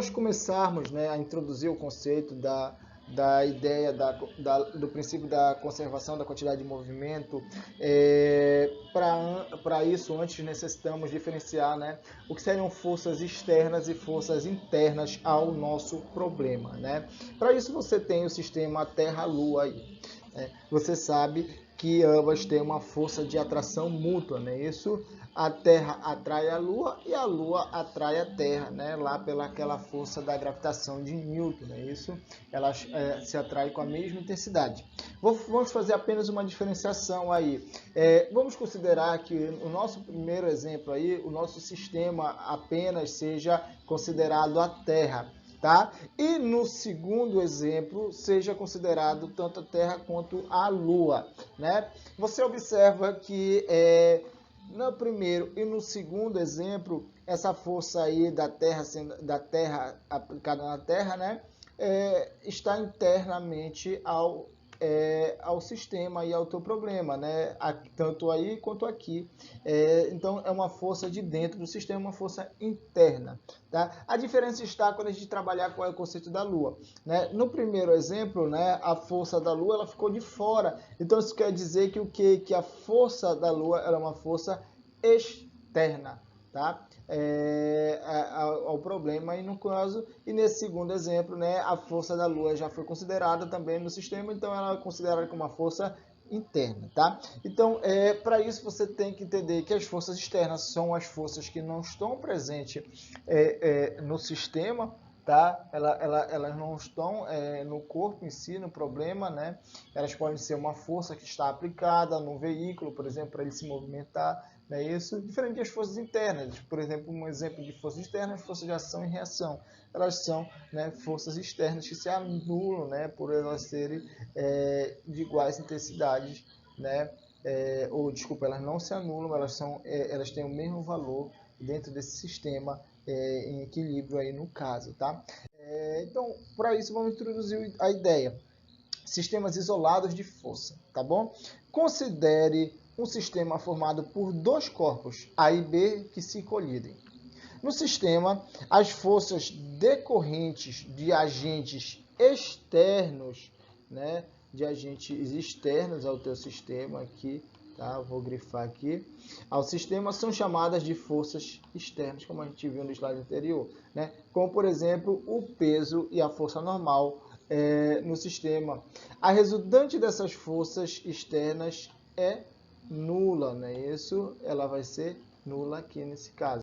nós começarmos, né, a introduzir o conceito da ideia do princípio da conservação da quantidade de movimento, para isso, antes necessitamos diferenciar, né, o que seriam forças externas e forças internas ao nosso problema, né? Para isso você tem o sistema Terra-Lua aí, né? Você sabe que ambas têm uma força de atração mútua, né? Isso, a Terra atrai a Lua e a Lua atrai a Terra, né? Lá pelaquela força da gravitação de Newton, né? Isso, elas se atraem com a mesma intensidade. Vamos fazer apenas uma diferenciação aí. Vamos considerar que o nosso primeiro exemplo aí, o nosso sistema apenas seja considerado a Terra, tá? E no segundo exemplo, seja considerado tanto a Terra quanto a Lua, né? Você observa que no primeiro e no segundo exemplo, essa força aí da Terra aplicada na Terra, né, está internamente ao sistema e ao teu problema, né? Tanto aí quanto aqui. Então, é uma força de dentro do sistema, uma força interna. Tá? A diferença está quando a gente trabalhar com o conceito da Lua. Né? No primeiro exemplo, né, a força da Lua ela ficou de fora. Então, isso quer dizer que a força da Lua era uma força externa. Tá? Ao problema e no caso, e nesse segundo exemplo, né, a força da Lua já foi considerada também no sistema, então ela é considerada como uma força interna, tá? Então, para isso você tem que entender que as forças externas são as forças que não estão presentes no sistema, tá? Elas não estão no corpo em si, no problema, né? Elas podem ser uma força que está aplicada no veículo, por exemplo, para ele se movimentar, não é isso? Diferente das forças internas, por exemplo, um exemplo de forças externas, forças de ação e reação. Elas são, né, forças externas que se anulam, né, por elas serem de iguais intensidades, né? Desculpa, elas não se anulam, elas têm o mesmo valor dentro desse sistema em equilíbrio aí no caso, tá? Então, para isso vamos introduzir a ideia. Sistemas isolados de força, tá bom? Considere um sistema formado por dois corpos, A e B, que se colidem. No sistema, as forças decorrentes de agentes externos, né, de agentes externos ao teu sistema aqui, tá? Vou grifar aqui. Ao sistema são chamadas de forças externas, como a gente viu no slide anterior, né? Como, por exemplo, o peso e a força normal no sistema. A resultante dessas forças externas é nula, não é isso? Ela vai ser nula aqui nesse caso.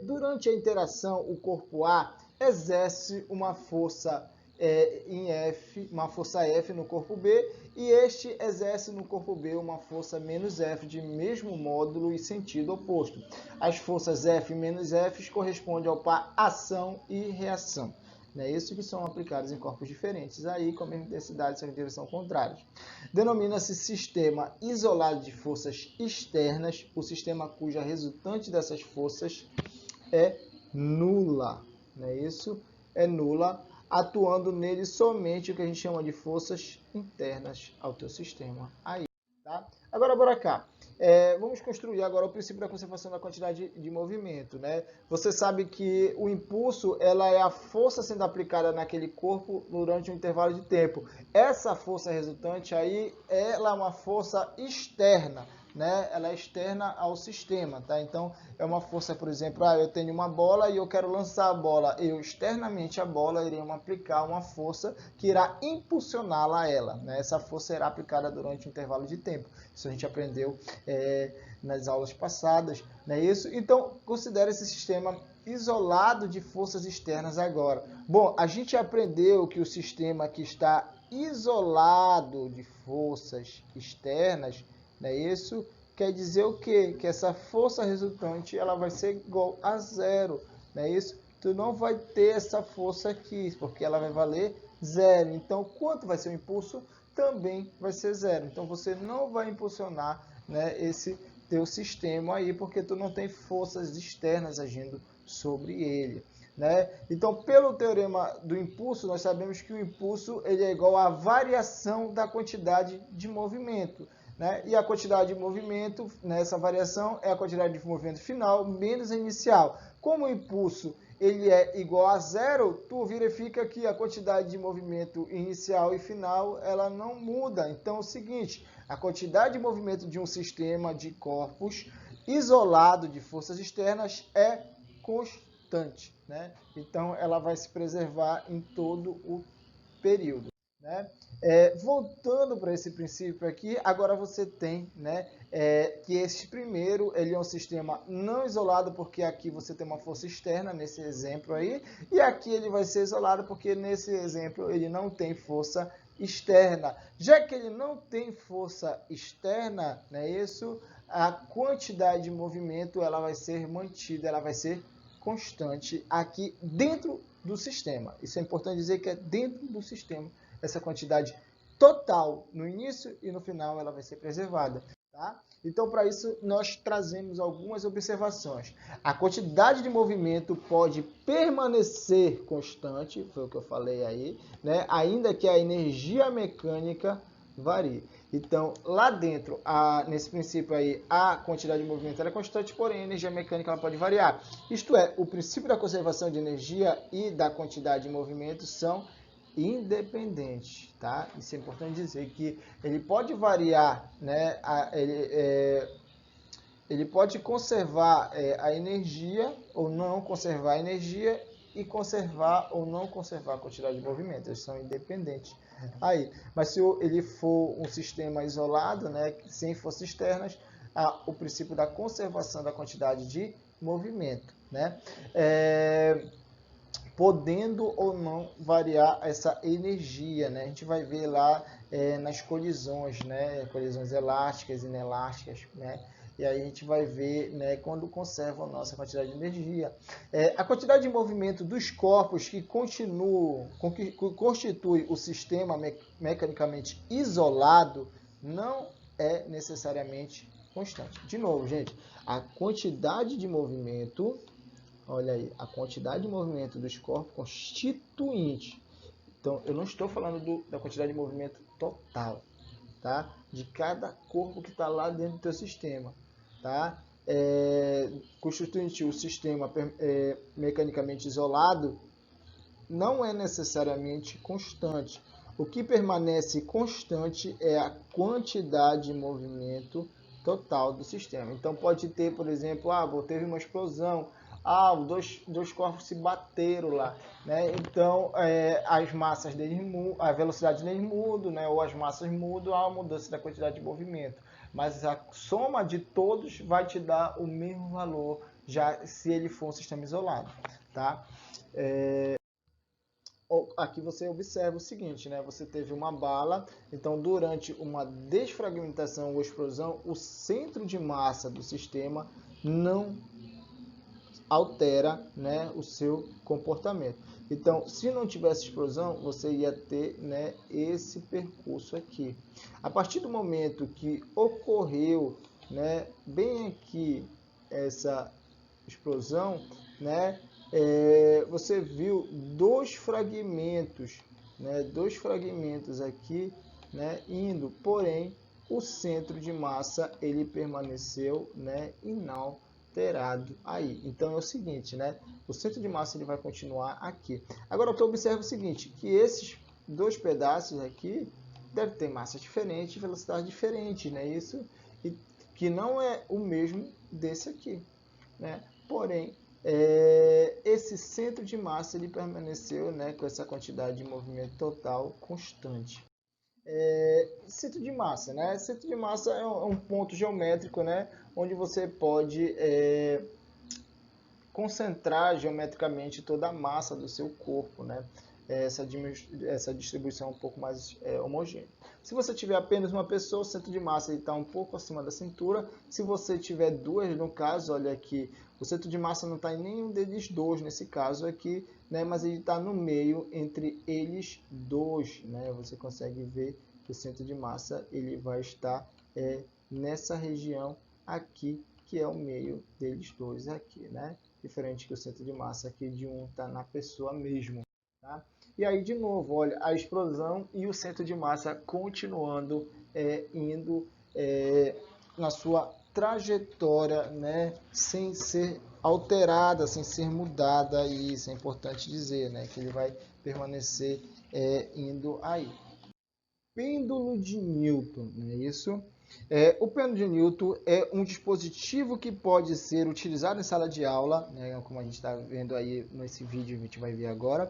Durante a interação, o corpo A exerce uma força em F, uma força F no corpo B, e este exerce no corpo B uma força menos F de mesmo módulo e sentido oposto. As forças F e menos F correspondem ao par ação e reação. É isso que são aplicados em corpos diferentes, aí com a mesma intensidade, só em direção contrária. Denomina-se sistema isolado de forças externas, o sistema cuja resultante dessas forças é nula, não é isso? É nula, atuando nele somente o que a gente chama de forças internas ao teu sistema. Aí, tá? Agora, bora cá. Vamos construir agora o princípio da conservação da quantidade de movimento, né? Você sabe que o impulso ela é a força sendo aplicada naquele corpo durante um intervalo de tempo. Essa força resultante aí, ela é uma força externa, né? Ela é externa ao sistema, tá? Então, é uma força, por exemplo, eu tenho uma bola e eu quero lançar a bola. Eu, externamente, a bola irei aplicar uma força que irá impulsioná-la a ela, né? Essa força será aplicada durante um intervalo de tempo. Isso a gente aprendeu nas aulas passadas, não é isso? Então, considere esse sistema isolado de forças externas agora. Bom, a gente aprendeu que o sistema que está isolado de forças externas, não é isso? Quer dizer o quê? Que essa força resultante ela vai ser igual a zero, não é isso? Tu não vai ter essa força aqui, porque ela vai valer zero. Então, quanto vai ser o impulso? Também vai ser zero. Então, você não vai impulsionar, né, esse teu sistema aí, porque tu não tem forças externas agindo sobre ele. Né? Então, pelo teorema do impulso, nós sabemos que o impulso ele é igual à variação da quantidade de movimento. Né? E a quantidade de movimento, nessa variação, é a quantidade de movimento final menos inicial. Como o impulso ele é igual a zero, tu verifica que a quantidade de movimento inicial e final, ela não muda. Então é o seguinte, a quantidade de movimento de um sistema de corpos isolado de forças externas é constante, né? Então ela vai se preservar em todo o período, né? Voltando para esse princípio aqui, agora você tem, né, que esse primeiro ele é um sistema não isolado, porque aqui você tem uma força externa nesse exemplo aí, e aqui ele vai ser isolado porque nesse exemplo ele não tem força externa. Já que ele não tem força externa, né, isso, a quantidade de movimento ela vai ser mantida, ela vai ser constante aqui dentro do sistema. Isso é importante dizer que é dentro do sistema. Essa quantidade total no início e no final ela vai ser preservada. Tá? Então, para isso, nós trazemos algumas observações. A quantidade de movimento pode permanecer constante, foi o que eu falei aí, né? Ainda que a energia mecânica varie. Então, lá dentro, nesse princípio aí, a quantidade de movimento é constante, porém a energia mecânica ela pode variar. Isto é, o princípio da conservação de energia e da quantidade de movimento são independentes, tá? Isso é importante dizer que ele pode variar, né? Ele pode conservar a energia ou não conservar a energia e conservar ou não conservar a quantidade de movimento. Eles são independentes. Aí, mas se ele for um sistema isolado, né, sem forças externas, o princípio da conservação da quantidade de movimento, né? Podendo ou não variar essa energia, né? A gente vai ver lá nas colisões, né? Colisões elásticas, inelásticas, né? E aí a gente vai ver, né, quando conserva a nossa quantidade de energia. A quantidade de movimento dos corpos que constitui o sistema mecanicamente isolado não é necessariamente constante. De novo, gente, a quantidade de movimento, olha aí, a quantidade de movimento dos corpos constituintes. Então, eu não estou falando da quantidade de movimento total, tá? De cada corpo que está lá dentro do teu sistema, tá? Constituinte o sistema mecanicamente isolado não é necessariamente constante. O que permanece constante é a quantidade de movimento total do sistema. Então pode ter, por exemplo, teve uma explosão, dois corpos se bateram lá, né? Então as massas deles mudam, a velocidade deles muda, né? Ou as massas mudam, há uma mudança da quantidade de movimento. Mas a soma de todos vai te dar o mesmo valor, já se ele for um sistema isolado, tá? Aqui você observa o seguinte, né? Você teve uma bala, então durante uma desfragmentação ou explosão, o centro de massa do sistema não altera, né, o seu comportamento. Então, se não tivesse explosão, você ia ter, né, esse percurso aqui. A partir do momento que ocorreu, né, bem aqui essa explosão, né, você viu dois fragmentos, né, aqui, né, indo, porém o centro de massa ele permaneceu, né, inalterado aí. Então é o seguinte, né, o centro de massa ele vai continuar aqui. Agora tu observa o seguinte, que esses dois pedaços aqui devem ter massa diferente, velocidade diferente, né, isso que não é o mesmo desse aqui, né? Porém, esse centro de massa ele permaneceu, né, com essa quantidade de movimento total constante. Centro de massa, né? Centro de massa é um ponto geométrico, né, onde você pode concentrar geometricamente toda a massa do seu corpo, né? Essa distribuição é um pouco mais homogênea. Se você tiver apenas uma pessoa, o centro de massa está um pouco acima da cintura. Se você tiver duas, no caso, olha aqui, o centro de massa não está em nenhum deles dois, nesse caso aqui, né, mas ele está no meio entre eles dois, né? Você consegue ver que o centro de massa ele vai estar nessa região aqui, que é o meio deles dois aqui, né? Diferente que o centro de massa aqui de um está na pessoa mesmo, tá? E aí, de novo, olha, a explosão e o centro de massa continuando indo na sua trajetória, né, sem ser alterada, sem ser mudada, e isso é importante dizer, né? Que ele vai permanecer indo aí. Pêndulo de Newton, não é isso? O pêndulo de Newton é um dispositivo que pode ser utilizado em sala de aula, né, como a gente está vendo aí nesse vídeo que a gente vai ver agora,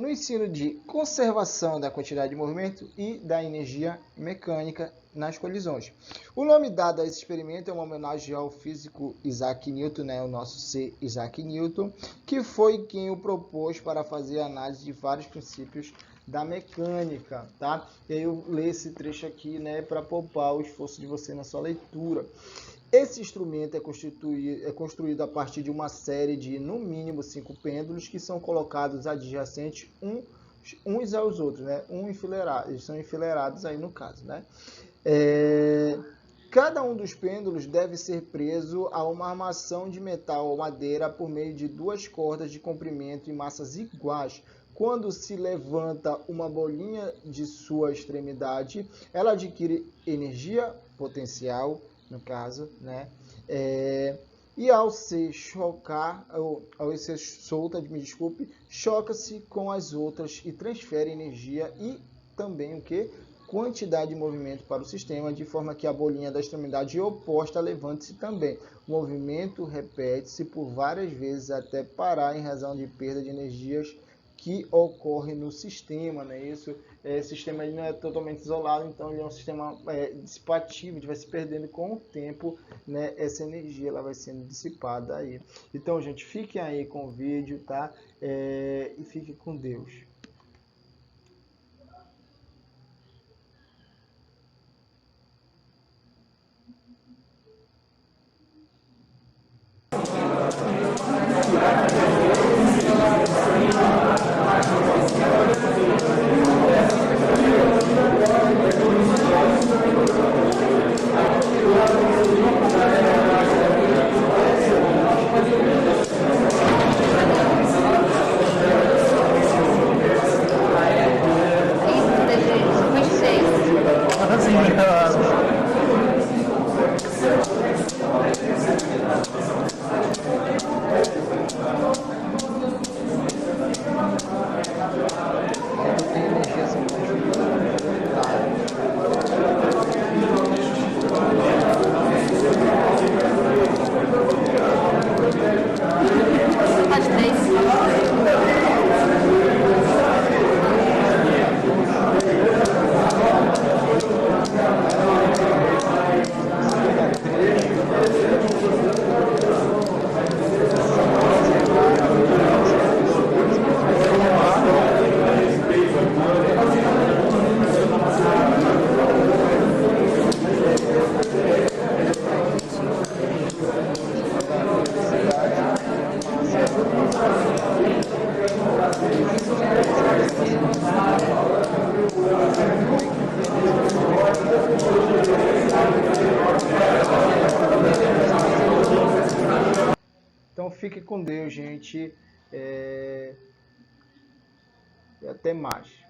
no ensino de conservação da quantidade de movimento e da energia mecânica nas colisões. O nome dado a esse experimento é uma homenagem ao físico Isaac Newton, né, o nosso ser Isaac Newton, que foi quem o propôs para fazer análise de vários princípios da mecânica, tá? E aí eu leio esse trecho aqui, né, para poupar o esforço de você na sua leitura. Esse instrumento é construído a partir de uma série de, no mínimo, 5 pêndulos que são colocados adjacentes uns aos outros, né? Eles são enfileirados aí no caso, né? Cada um dos pêndulos deve ser preso a uma armação de metal ou madeira por meio de 2 cordas de comprimento e massas iguais. Quando se levanta uma bolinha de sua extremidade, ela adquire energia potencial, no caso, né? E ao ser solta, choca-se com as outras e transfere energia e também o que? Quantidade de movimento para o sistema, de forma que a bolinha da extremidade oposta levante-se também. O movimento repete-se por várias vezes até parar em razão de perda de energias que ocorre no sistema, né? Esse sistema ele não é totalmente isolado, então ele é um sistema dissipativo, ele vai se perdendo com o tempo, né? Essa energia ela vai sendo dissipada aí. Então, gente, fiquem aí com o vídeo, tá? E fiquem com Deus. Então fique com Deus, gente. E até mais.